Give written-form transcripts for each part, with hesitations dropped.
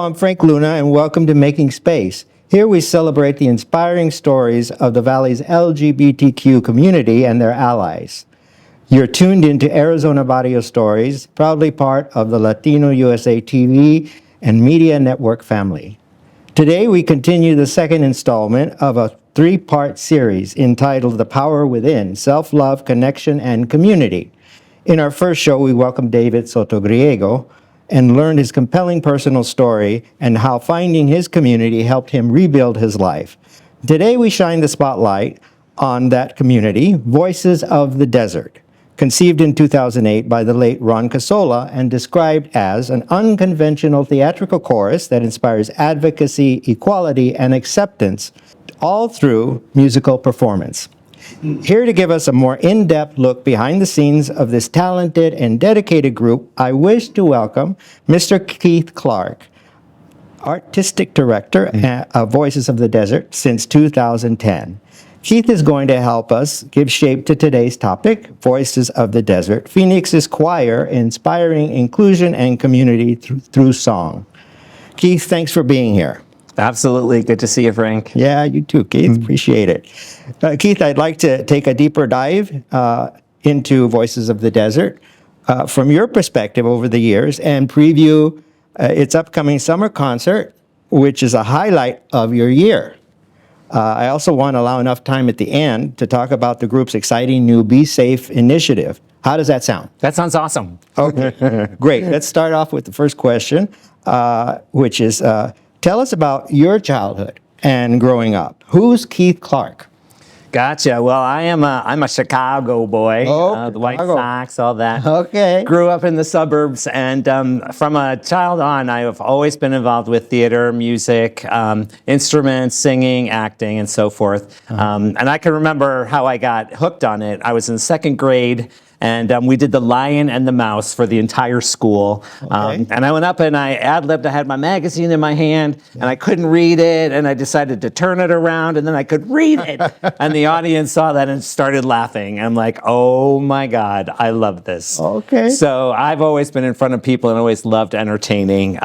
I'm Frank Luna, and welcome to Making Space. Here we celebrate the inspiring stories of the Valley's LGBTQ community and their allies. You're tuned into Arizona Barrio Stories, proudly part of the Latino USA TV and Media Network family. Today we continue the second installment of a three-part series entitled The Power Within: Self-Love, Connection, and Community. In our first show, we welcomed David Sotogriego and learned his compelling personal story and how finding his community helped him rebuild his life. Today, we shine the spotlight on that community, Voices of the Desert, conceived in 2008 by the late Ron Casola and described as an unconventional theatrical chorus that inspires advocacy, equality, and acceptance, all through musical performance. Here to give us a more in-depth look behind the scenes of this talented and dedicated group, I wish to welcome Mr. Keith Clark, Artistic Director of Voices of the Desert since 2010. Keith is going to help us give shape to today's topic, Voices of the Desert, Phoenix's choir inspiring inclusion and community through song. Keith, thanks for being here. Absolutely. Good to see you, Frank. Yeah, you too, Keith. Appreciate it. Keith, I'd like to take a deeper dive into Voices of the Desert from your perspective over the years and preview its upcoming summer concert, which is a highlight of your year. I also want to allow enough time at the end to talk about the group's exciting new Be Safe initiative. How does that sound? That sounds awesome. Okay, great. Let's start off with the first question, which is, tell us about your childhood and growing up. Who's Keith Clark? Gotcha. Well, I'm a Chicago boy. The White Sox, all that. Okay. Grew up in the suburbs, and from a child on, I have always been involved with theater, music, instruments, singing, acting, and so forth. And I can remember how I got hooked on it. I was in second grade, and we did The Lion and the Mouse for the entire school. Okay. And I went up and I ad-libbed. I had my magazine in my hand, and I couldn't read it, and I decided to turn it around, and then I could read it. And the audience saw that and started laughing. I'm like, oh my God, I love this. Okay. So I've always been in front of people and always loved entertaining.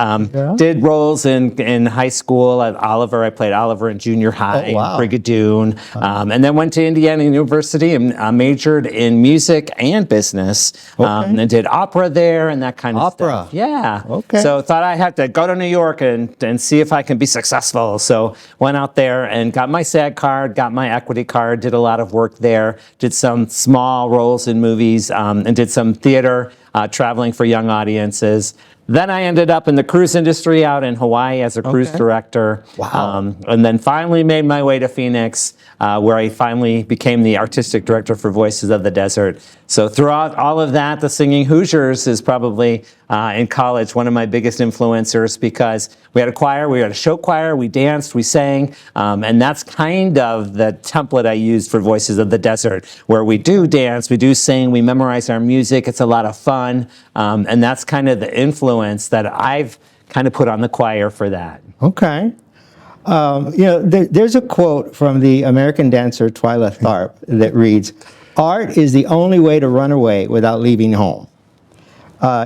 Did roles in high school at Oliver. I played Oliver in junior high, Brigadoon, and then went to Indiana University and majored in music and business, and did opera there and that kind of stuff. Yeah. Okay. So thought I had to go to New York and see if I can be successful. So went out there and got my SAG card, got my equity card, did a lot of work there, did some small roles in movies, and did some theater, traveling for young audiences. Then I ended up in the cruise industry out in Hawaii as a cruise director. Wow. And then finally made my way to Phoenix, where I finally became the artistic director for Voices of the Desert. So throughout all of that, the Singing Hoosiers is probably, in college, one of my biggest influencers, because we had a choir, we had a show choir, we danced, we sang, and that's kind of the template I used for Voices of the Desert, where we do dance, we do sing, we memorize our music, it's a lot of fun, and that's kind of the influence that I've kind of put on the choir for that. Okay. There's a quote from the American dancer Twyla Tharp that reads, "Art is the only way to run away without leaving home."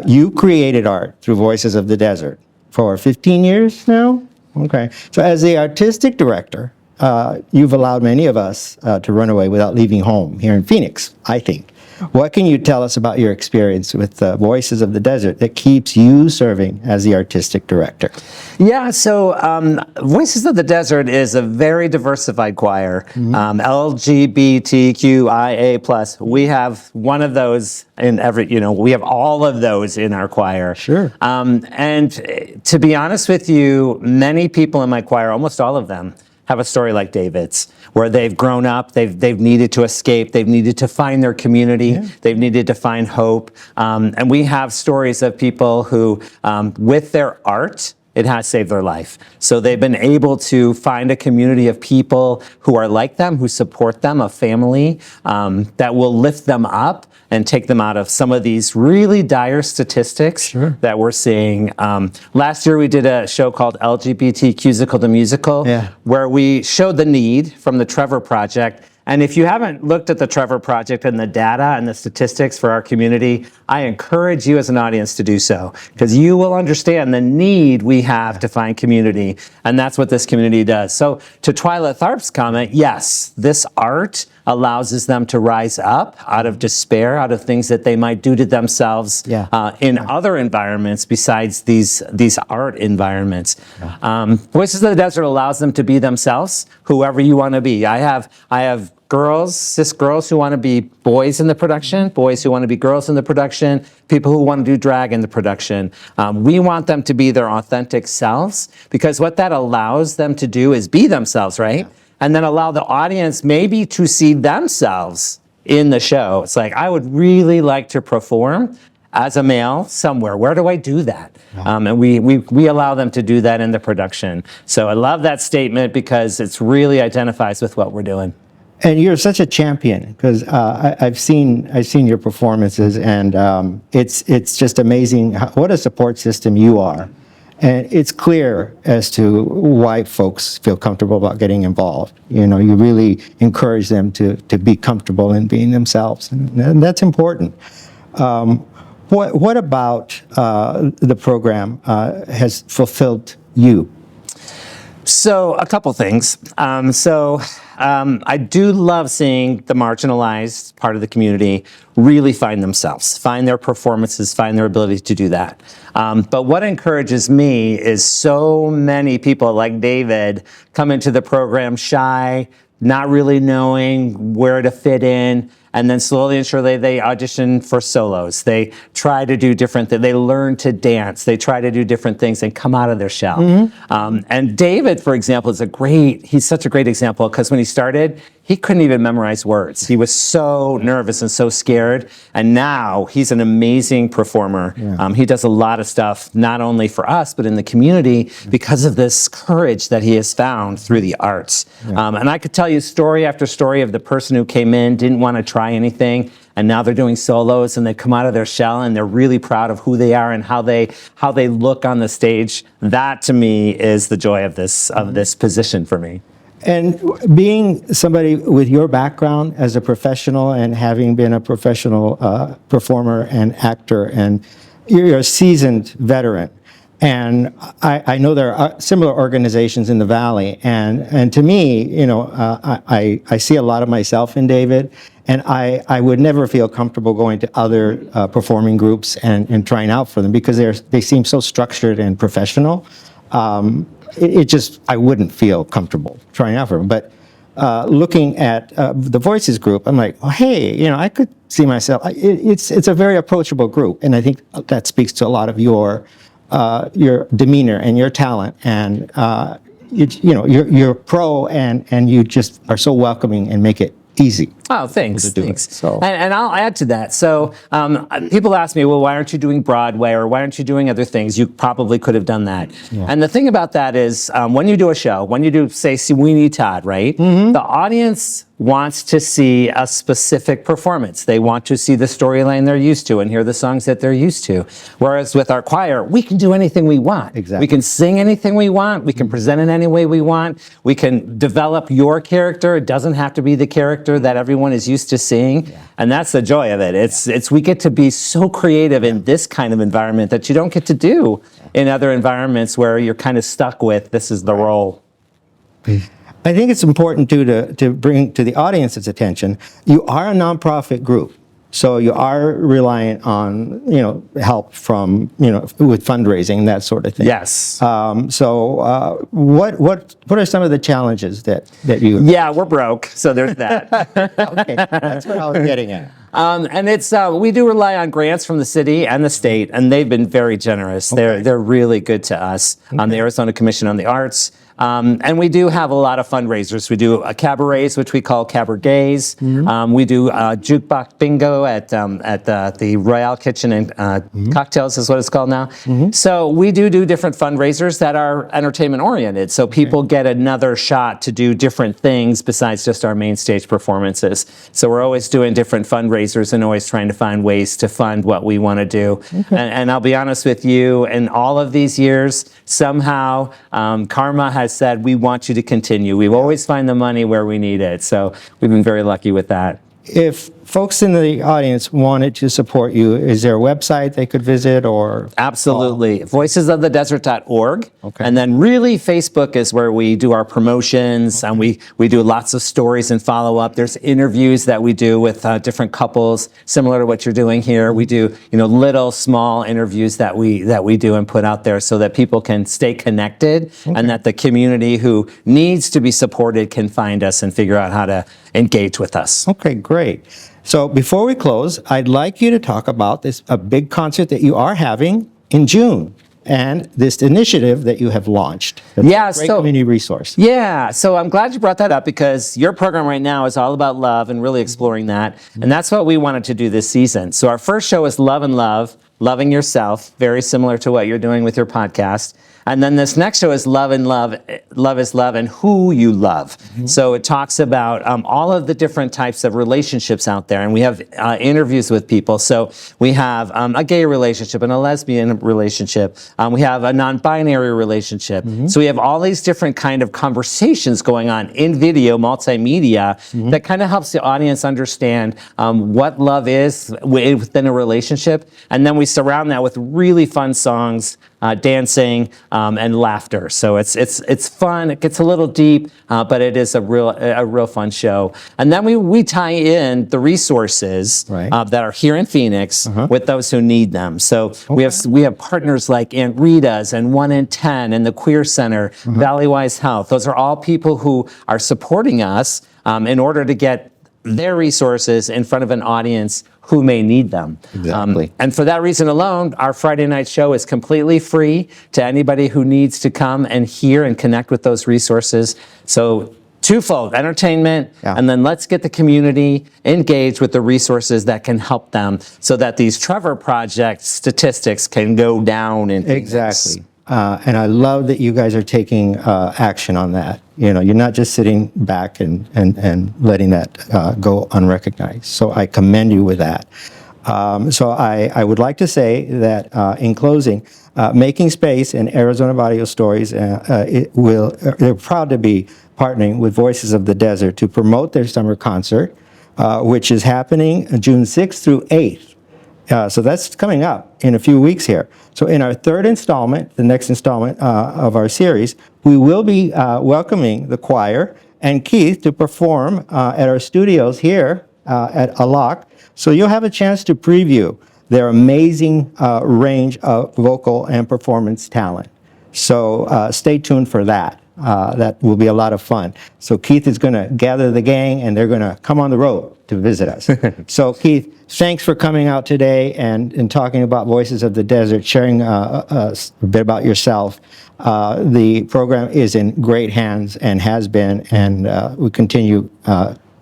You created art through Voices of the Desert for 15 years now? Okay. So as the artistic director, you've allowed many of us to run away without leaving home here in Phoenix, I think. What can you tell us about your experience with Voices of the Desert that keeps you serving as the artistic director? Yeah, so Voices of the Desert is a very diversified choir, LGBTQIA+. We have one of those in every, we have all of those in our choir. Sure. And to be honest with you, many people in my choir, almost all of them, have a story like David's, where they've grown up, they've needed to escape, they've needed to find their community, they've needed to find hope. And we have stories of people who, with their art, it has saved their life. So they've been able to find a community of people who are like them, who support them, a family that will lift them up and take them out of some of these really dire statistics that we're seeing. Last year we did a show called LGBTQIA the Musical, where we showed the need from the Trevor Project And if you haven't looked at the Trevor Project and the data and the statistics for our community, I encourage you as an audience to do so, because you will understand the need we have to find community. And that's what this community does. So to Twyla Tharp's comment, yes, this art allows them to rise up out of despair, out of things that they might do to themselves in other environments besides these art environments. Voices of the Desert allows them to be themselves, whoever you want to be. I have girls, cis girls who want to be boys in the production, boys who want to be girls in the production, people who want to do drag in the production. We want them to be their authentic selves, because what that allows them to do is be themselves, right? Yeah. And then allow the audience maybe to see themselves in the show. It's like, I would really like to perform as a male somewhere. Where do I do that? And we allow them to do that in the production. So I love that statement because it really identifies with what we're doing. And you're such a champion, because I've seen your performances, and it's just amazing what a support system you are. And it's clear as to why folks feel comfortable about getting involved. You know, you really encourage them to be comfortable in being themselves, and that's important. What about the program has fulfilled you? So a couple things. I do love seeing the marginalized part of the community really find themselves, find their performances, find their ability to do that. But what encourages me is so many people like David come into the program shy, not really knowing where to fit in, and then slowly and surely they audition for solos. They try to do different things. They learn to dance. They try to do different things and come out of their shell. Mm-hmm. And David, for example, he's such a great example, because when he started, he couldn't even memorize words. He was so nervous and so scared. And now he's an amazing performer. Yeah. He does a lot of stuff, not only for us, but in the community, because of this courage that he has found through the arts. Yeah. And I could tell you story after story of the person who came in, didn't want to try anything, and now they're doing solos, and they come out of their shell, and they're really proud of who they are and how they look on the stage. That to me is the joy of this position for me. And being somebody with your background as a professional, and having been a professional performer and actor, and you're a seasoned veteran. And I know there are similar organizations in the Valley, and to me, you know, I see a lot of myself in David, and I would never feel comfortable going to other performing groups and trying out for them, because they seem so structured and professional. I wouldn't feel comfortable trying out for them. But looking at the Voices group, I'm like, oh, hey, you know, I could see myself. It's a very approachable group, and I think that speaks to a lot of your demeanor and your talent, and you're pro, and you just are so welcoming and make it easy. Oh, thanks. So. And I'll add to that. So people ask me, well, why aren't you doing Broadway, or why aren't you doing other things? You probably could have done that. Yeah. And the thing about that is, when you do a show, when you do, say, Sweeney Todd, right? Mm-hmm. The audience wants to see a specific performance. They want to see the storyline they're used to and hear the songs that they're used to. Whereas with our choir, we can do anything we want. Exactly. We can sing anything we want. We can present it any way we want. We can develop your character. It doesn't have to be the character that everyone is used to seeing. Yeah. And that's the joy of it. It's we get to be so creative in this kind of environment that you don't get to do in other environments where you're kind of stuck with, this is the role. I think it's important too to bring to the audience's attention, you are a nonprofit group, so you are reliant on help from with fundraising, that sort of thing. Yes. What are some of the challenges that you? Yeah, we're broke, so there's that. Okay, that's what I was getting at. And it's we do rely on grants from the city and the state, and they've been very generous. Okay. They're really good to us. Okay. The Arizona Commission on the Arts. And we do have a lot of fundraisers. We do cabarets, which we call cabarets. Mm-hmm. We do jukebox bingo at the Royale Kitchen and Cocktails is what it's called now. Mm-hmm. So we do different fundraisers that are entertainment oriented. So people get another shot to do different things besides just our main stage performances. So we're always doing different fundraisers fundraisers and always trying to find ways to fund what we want to do. And I'll be honest with you, in all of these years, somehow karma has said, we want you to continue. We always find the money where we need it. So we've been very lucky with that. If folks in the audience wanted to support you, is there a website they could visit or? Absolutely. Voicesofthedesert.org. Okay. And then really Facebook is where we do our promotions, and we do lots of stories and follow up. There's interviews that we do with different couples, similar to what you're doing here. We do, little small interviews that we do and put out there so that people can stay connected, and that the community who needs to be supported can find us and figure out how to engage with us. Okay, great. So before we close, I'd like you to talk about a big concert that you are having in June and this initiative that you have launched. That's a great community resource. Yeah, so I'm glad you brought that up because your program right now is all about love and really exploring that. And that's what we wanted to do this season. So our first show is Love and Love, Loving Yourself, very similar to what you're doing with your podcast. And then this next show is Love and Love, Love is Love, and Who You Love. So it talks about all of the different types of relationships out there. And we have interviews with people. So we have a gay relationship and a lesbian relationship. We have a non-binary relationship. So we have all these different kind of conversations going on in video, multimedia, that kind of helps the audience understand what love is within a relationship. And then we surround that with really fun songs, dancing, and laughter. So it's fun. It gets a little deep, but it is a real fun show. And then we tie in the resources that are here in Phoenix with those who need them. So we have partners like Aunt Rita's and 1 in 10 and the Queer Center, Valleywise Health. Those are all people who are supporting us in order to get their resources in front of an audience who may need them. Exactly. And for that reason alone, our Friday night show is completely free to anybody who needs to come and hear and connect with those resources. So twofold, entertainment, and then let's get the community engaged with the resources that can help them so that these Trevor Project statistics can go down in Phoenix. Exactly. And I love that you guys are taking action on that. You're not just sitting back and letting that go unrecognized. So I commend you with that. So I would like to say that in closing, Making Space and Arizona Barrio Stories, they're proud to be partnering with Voices of the Desert to promote their summer concert, which is happening June 6th through 8th. So that's coming up in a few weeks here. So in our third installment, the next installment of our series, we will be welcoming the choir and Keith to perform at our studios here at Alak. So you'll have a chance to preview their amazing range of vocal and performance talent. So stay tuned for that. That will be a lot of fun. So Keith is going to gather the gang and they're going to come on the road to visit us. So Keith, thanks for coming out today and talking about Voices of the Desert, sharing a bit about yourself. The program is in great hands and has been, and we continue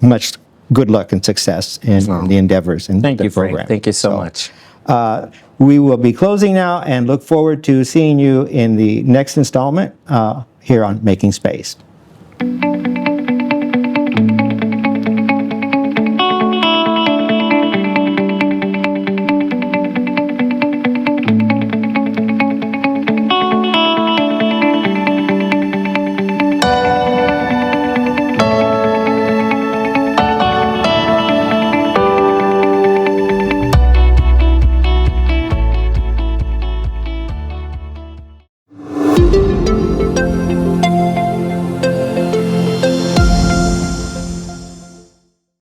much good luck and success in the endeavors in the program. Frank. Thank you so much. We will be closing now and look forward to seeing you in the next installment here on Making Space.